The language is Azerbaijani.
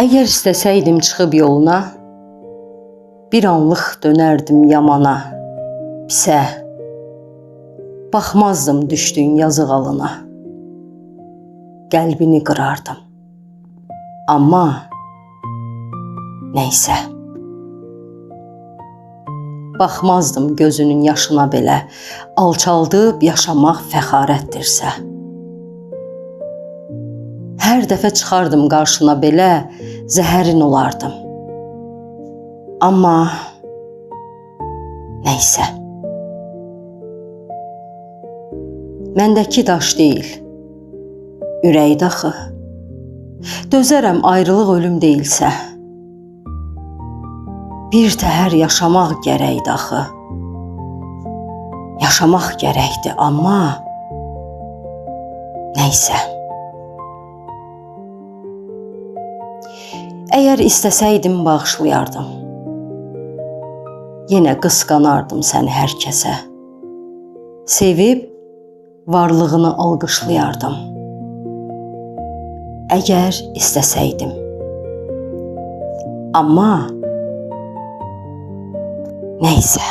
Əgər istəsəydim çıxıb yoluna, bir anlıq dönərdim yamana, pisə, baxmazdım düşdüyün yazıq alına. Qəlbini qırardım, amma neysə. Baxmazdım gözünün yaşına belə, alçaldıb yaşamaq fəxarətdirsə. Hər dəfə çıxardım qarşına belə, zəhərin olardım. Amma neysə. Məndəki daş deyil, ürəkdə axı. Dözərəm ayrılıq ölüm deyilsə. Bir təhər yaşamaq gərəkdir axı. Yaşamaq gərəkdir, amma neysə. Əgər istəsəydim bağışlayardım. Yenə qısqanardım səni hər kəsə. Sevib varlığını alqışlayardım. Əgər istəsəydim. Amma neysə.